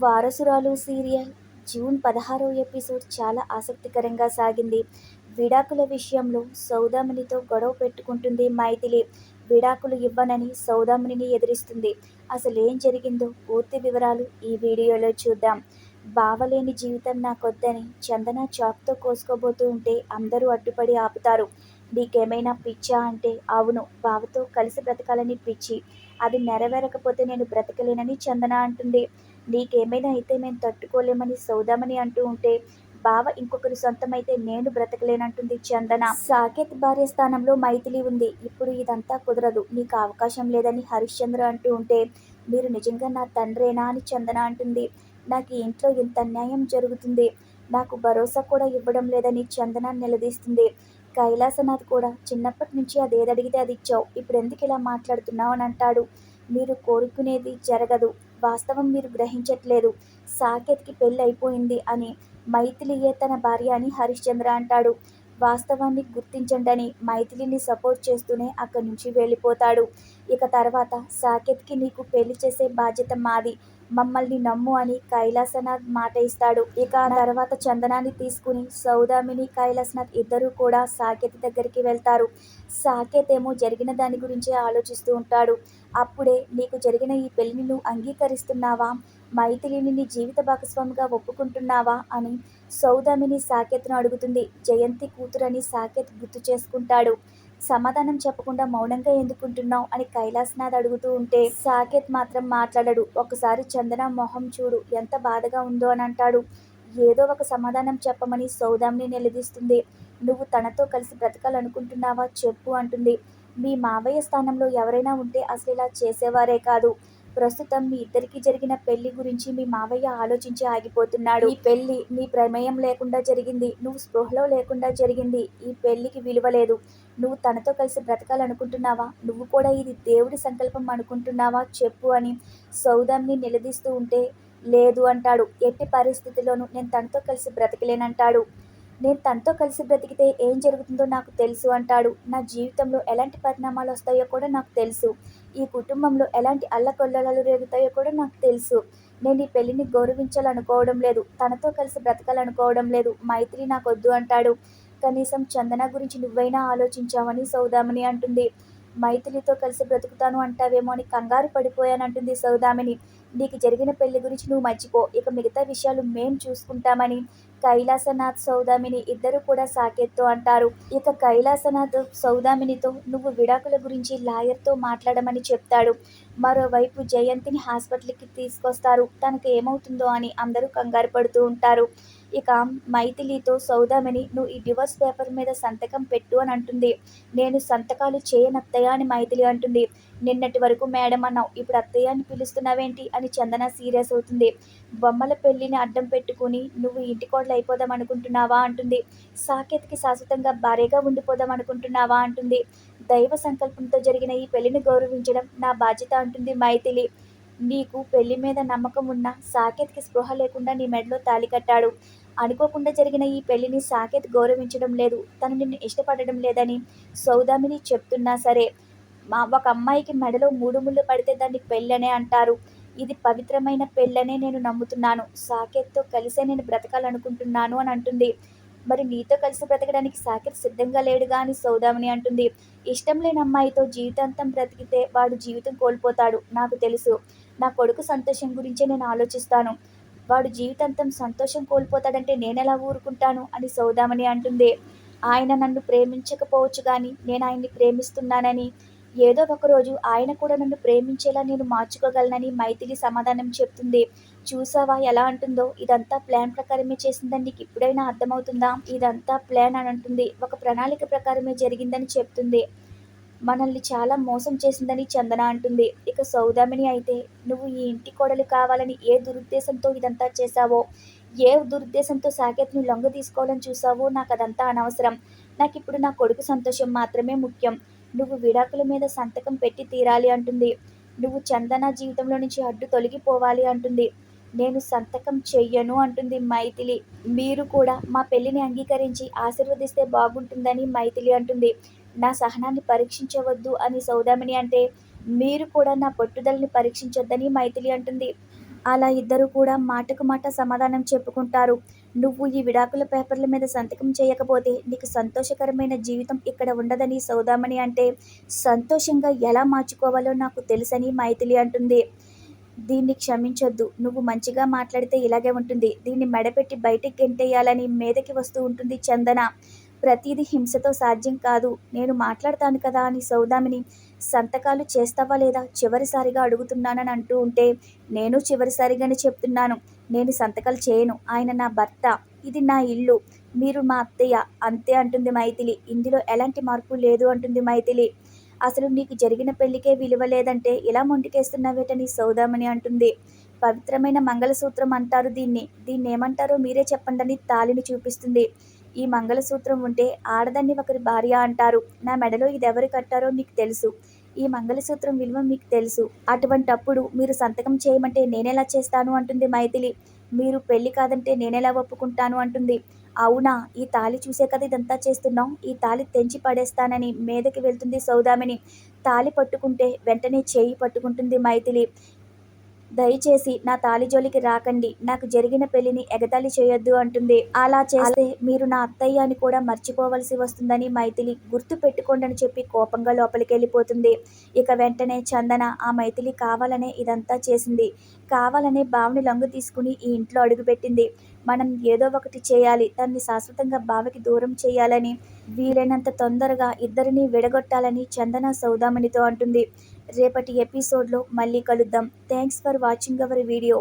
వారసురాలు serial June 16వ episode చాలా ఆసక్తికరంగా సాగింది. విడాకుల విషయంలో సౌదామినితో గొడవ పెట్టుకుంటుంది మైథిలి. విడాకులు ఇవ్వనని సౌదామినిని ఎదిరిస్తుంది. అసలేం జరిగిందో పూర్తి వివరాలు ఈ వీడియోలో చూద్దాం. బావలేని జీవితం నాకొద్దని చందన చాక్తో కోసుకోబోతూ ఉంటే అందరూ అడ్డుపడి ఆపుతారు. నీకేమైనా పిచ్చా అంటే అవును, బావతో కలిసి బ్రతకాలని పిచ్చి. అది నెరవేరకపోతే నేను బ్రతకలేనని చందన అంటుంది. నీకేమైనా అయితే మేము తట్టుకోలేమని సౌదామని అంటూ ఉంటే బావ ఇంకొకరి సొంతమైతే నేను బ్రతకలేనంటుంది చందన. సాకేత్ భార్య స్థానంలో మైథిలి ఉంది. ఇప్పుడు ఇదంతా కుదరదు, నీకు అవకాశం లేదని హరిశ్చంద్ర అంటూ ఉంటే మీరు నిజంగా నా తండ్రేనా అని చందన అంటుంది. నాకు ఈ ఇంట్లో ఇంత అన్యాయం జరుగుతుంది, నాకు భరోసా కూడా ఇవ్వడం లేదని చందన నిలదీస్తుంది. కైలాసనాథ్ కూడా చిన్నప్పటి నుంచి అదేదడిగితే అది ఇచ్చావు, ఇప్పుడు ఎందుకు ఇలా మాట్లాడుతున్నావు అని అంటాడు. మీరు కోరుకునేది జరగదు, వాస్తవం మీరు గ్రహించట్లేదు. సాకేత్కి పెళ్ళి అయిపోయింది అని మైథిలియే తన భార్య అని హరిశ్చంద్ర అంటాడు. వాస్తవాన్ని గుర్తించండని మైథిలిని సపోర్ట్ చేస్తూనే అక్కడి నుంచి వెళ్ళిపోతాడు. ఇక తర్వాత సాకేత్కి నీకు పెళ్లి చేసే బాధ్యత మాది, మమ్మల్ని నమ్ము అని కైలాసనాథ్ మాట ఇస్తాడు. ఇక ఆ తర్వాత చందనాన్ని తీసుకుని సౌదామిని కైలాసనాథ్ ఇద్దరూ కూడా సాకేత్ దగ్గరికి వెళ్తారు. సాకేత్ ఏమో జరిగిన దాని గురించే ఆలోచిస్తూ ఉంటాడు. అప్పుడే నీకు జరిగిన ఈ పెళ్లిని నువ్వు అంగీకరిస్తున్నావా, మైథిలిని నీ జీవిత భాగస్వామిగా ఒప్పుకుంటున్నావా అని సౌదామిని సాకేత్ను అడుగుతుంది. జయంతి కూతురని సాకేత్ గుర్తు చేసుకుంటాడు. సమాధానం చెప్పకుండా మౌనంగా ఎందుకుంటున్నావు అని కైలాసనాథ్ అడుగుతూ ఉంటే సాకేత్ మాత్రం మాట్లాడడు. ఒకసారి చందన మొహం చూడు, ఎంత బాధగా ఉందో అని అంటాడు. ఏదో ఒక సమాధానం చెప్పమని సౌదామిని నిలదీస్తుంది. నువ్వు తనతో కలిసి బ్రతకాలనుకుంటున్నావా చెప్పు అంటుంది. మీ మావయ్య స్థానంలో ఎవరైనా ఉంటే అసలు ఇలా చేసేవారే కాదు. ప్రస్తుతం మీ ఇద్దరికి జరిగిన పెళ్లి గురించి మీ మావయ్య ఆలోచించి ఆగిపోతున్నాడు. ఈ పెళ్లి నీ ప్రమేయం లేకుండా జరిగింది, నువ్వు స్పృహలో లేకుండా జరిగింది. ఈ పెళ్లికి విలువ లేదు. నువ్వు తనతో కలిసి బ్రతకాలనుకుంటున్నావా, నువ్వు కూడా ఇది దేవుడి సంకల్పం అనుకుంటున్నావా చెప్పు అని సౌదామిని నిలదీస్తూ ఉంటే లేదు అంటాడు. ఎట్టి పరిస్థితిలోనూ నేను తనతో కలిసి బ్రతకలేనంటాడు. నేను తనతో కలిసి బ్రతికితే ఏం జరుగుతుందో నాకు తెలుసు అంటాడు. నా జీవితంలో ఎలాంటి పరిణామాలు వస్తాయో కూడా నాకు తెలుసు. ఈ కుటుంబంలో ఎలాంటి అల్లకొల్లలు రేగుతాయో కూడా నాకు తెలుసు. నేను ఈ పెళ్లిని గౌరవించాలనుకోవడం లేదు, తనతో కలిసి బ్రతకాలనుకోవడం లేదు. మైత్రి నాకొద్దు అంటాడు. కనీసం చందన గురించి నువ్వైనా ఆలోచించావని సౌదామిని అంటుంది. మైథిలితో కలిసి బ్రతుకుతాను అంటావేమో అని కంగారు పడిపోయానంటుంది సౌదామిని. నీకు జరిగిన పెళ్లి గురించి నువ్వు మర్చిపో, ఇక మిగతా విషయాలు మేం చూసుకుంటామని కైలాసనాథ్ సౌదామిని ఇద్దరు కూడా సాకేత్తో అంటారు. ఇక కైలాసనాథ్ సౌదామినితో నువ్వు విడాకుల గురించి లాయర్తో మాట్లాడమని చెప్తాడు. మరోవైపు జయంతిని హాస్పిటల్కి తీసుకొస్తారు. తనకు ఏమవుతుందో అని అందరూ కంగారు పడుతూ ఉంటారు. ఇక మైథిలితో సౌదామిని నువ్వు ఈ డివోర్స్ పేపర్ మీద సంతకం పెట్టు అని అంటుంది. నేను సంతకాలు చేయనత్తయ్య అని మైథిలి అంటుంది. నిన్నటి వరకు మేడం అన్నావు, ఇప్పుడు అత్తయ్య అని పిలుస్తున్నావేంటి అని చందన సీరియస్ అవుతుంది. బొమ్మల పెళ్లిని అడ్డం పెట్టుకుని నువ్వు ఇంటి కోడలు అయిపోదాం అనుకుంటున్నావా అంటుంది. సాకేత్కి శాశ్వతంగా భార్యగా ఉండిపోదాం అనుకుంటున్నావా అంటుంది. దైవ సంకల్పంతో జరిగిన ఈ పెళ్లిని గౌరవించడం నా బాధ్యత అంటుంది మైథిలి. నీకు పెళ్లి మీద నమ్మకం ఉన్నా సాకేత్కి స్పృహ లేకుండా నీ మెడలో తాళి కట్టాడు. అనుకోకుండా జరిగిన ఈ పెళ్లిని సాకేత్ గౌరవించడం లేదు, తను నిన్ను ఇష్టపడడం లేదని సౌదామిని చెప్తున్నా సరే ఒక అమ్మాయికి మెడలో 3 ముళ్ళు పడితే దాన్ని పెళ్ళనే అంటారు. ఇది పవిత్రమైన పెళ్ళనే నేను నమ్ముతున్నాను. సాకేత్తో కలిసే నేను బ్రతకాలనుకుంటున్నాను అని అంటుంది. మరి నీతో కలిసి బ్రతకడానికి సాకేత్ సిద్ధంగా లేడుగా అని సౌదామిని అంటుంది. ఇష్టం లేని అమ్మాయితో జీవితాంతం బ్రతికితే వాడు జీవితం కోల్పోతాడు. నాకు తెలుసు. నా కొడుకు సంతోషం గురించే నేను ఆలోచిస్తాను. వాడు జీవితాంతం సంతోషం కోల్పోతాడంటే నేనెలా ఊరుకుంటాను అని సౌదామిని అంటుంది. ఆయన నన్ను ప్రేమించకపోవచ్చు కానీ నేను ఆయన్ని ప్రేమిస్తున్నానని, ఏదో ఒకరోజు ఆయన కూడా నన్ను ప్రేమించేలా నేను మార్చుకోగలనని మైథిలి సమాధానం చెప్తుంది. చూసావా ఎలా అంటుందో, ఇదంతా ప్లాన్ ప్రకారమే చేసిందని నీకు ఇప్పుడైనా అర్థమవుతుందా? ఇదంతా ప్లాన్ అని అంటుంది. ఒక ప్రణాళిక ప్రకారమే జరిగిందని చెప్తుంది. మనల్ని చాలా మోసం చేసిందని చందన అంటుంది. ఇక సౌదామిని అయితే నువ్వు ఈ ఇంటి కోడలు కావాలని ఏ దురుద్దేశంతో ఇదంతా చేశావో, ఏ దురుద్దేశంతో సాకేత్ని లొంగ తీసుకోవాలని చూసావో నాకు అదంతా అనవసరం. నాకిప్పుడు నా కొడుకు సంతోషం మాత్రమే ముఖ్యం. నువ్వు విడాకుల మీద సంతకం పెట్టి తీరాలి అంటుంది. నువ్వు చందన జీవితంలో నుంచి అడ్డు తొలగిపోవాలి అంటుంది. నేను సంతకం చెయ్యను అంటుంది మైథిలి. మీరు కూడా మా పెళ్లిని అంగీకరించి ఆశీర్వదిస్తే బాగుంటుందని మైథిలి అంటుంది. నా సహనాన్ని పరీక్షించవద్దు అని సౌదామిని అంటే మీరు కూడా నా పట్టుదలని పరీక్షించొద్దని మైథిలి అంటుంది. అలా ఇద్దరు కూడా మాటకు మాట సమాధానం చెప్పుకుంటారు. నువ్వు ఈ విడాకుల పేపర్ల మీద సంతకం చేయకపోతే నీకు సంతోషకరమైన జీవితం ఇక్కడ ఉండదని సౌదామణి అంటే, సంతోషంగా ఎలా మార్చుకోవాలో నాకు తెలుసని మైథిలి అంటుంది. దీన్ని క్షమించొద్దు. నువ్వు మంచిగా మాట్లాడితే ఇలాగే ఉంటుంది. దీన్ని మెడపెట్టి బయటికి గెంటేయాలని మీదకి వస్తూ ఉంటుంది చందన. ప్రతిదీ హింసతో సాధ్యం కాదు. నేను మాట్లాడతాను కదా అని సౌదామిని, సంతకాలు చేస్తావా లేదా చివరిసారిగా అడుగుతున్నానని అంటూ ఉంటే, నేను చివరిసారిగానే చెప్తున్నాను. నేను సంతకాలు చేయను. ఆయన నా భర్త. ఇది నా ఇల్లు. మీరు మా అత్తయ్య. అంతే అంటుంది మైథిలి. ఇందులో ఎలాంటి మార్పు లేదు అంటుంది మైథిలి. అసలు నీకు జరిగిన పెళ్లికే విలువ లేదంటే ఇలా మొండికేస్తున్నావేటని సౌదామణి అంటుంది. పవిత్రమైన మంగళసూత్రం అంటారు దీన్ని. దీన్నేమంటారో మీరే చెప్పండని తాళిని చూపిస్తుంది. ఈ మంగళసూత్రం ఉంటే ఆడదాన్ని ఒకరి భార్య అంటారు. నా మెడలో ఇదెవరు కట్టారో నీకు తెలుసు. ఈ మంగళసూత్రం విలువ మీకు తెలుసు. అటువంటప్పుడు మీరు సంతకం చేయమంటే నేనెలా చేస్తాను అంటుంది మైథిలి. మీరు పెళ్లి కాదంటే నేనెలా ఒప్పుకుంటాను అంటుంది. అవునా, ఈ తాళి చూసే కదా ఇదంతా చేస్తున్నావు. ఈ తాళి తెంచి పడేస్తానని మీదకి వెళ్తుంది సౌదామిని. తాళి పట్టుకుంటే వెంటనే చేయి పట్టుకుంటుంది మైథిలి. దయచేసి నా తాళి జోలికి రాకండి. నాకు జరిగిన పెళ్లిని ఎగతాళి చేయొద్దు అంటుంది. అలా చేస్తే మీరు నా అత్తయ్య అని కూడా మర్చిపోవలసి వస్తుందని మైథిలి గుర్తు పెట్టుకోండి అని చెప్పి కోపంగా లోపలికి వెళ్ళిపోతుంది. ఇక వెంటనే చందన ఆ మైథిలి కావాలనే ఇదంతా చేసింది. కావాలనే బావని లొంగ తీసుకుని ఈ ఇంట్లో అడుగుపెట్టింది. మనం ఏదో ఒకటి చేయాలి. తనని శాశ్వతంగా బావకి దూరం చేయాలని, వీలైనంత తొందరగా ఇద్దరిని విడగొట్టాలని చందన సౌదామణితో అంటుంది. రేపటి ఎపిసోడ్లో మళ్ళీ కలుద్దాం. Thanks for watching our video.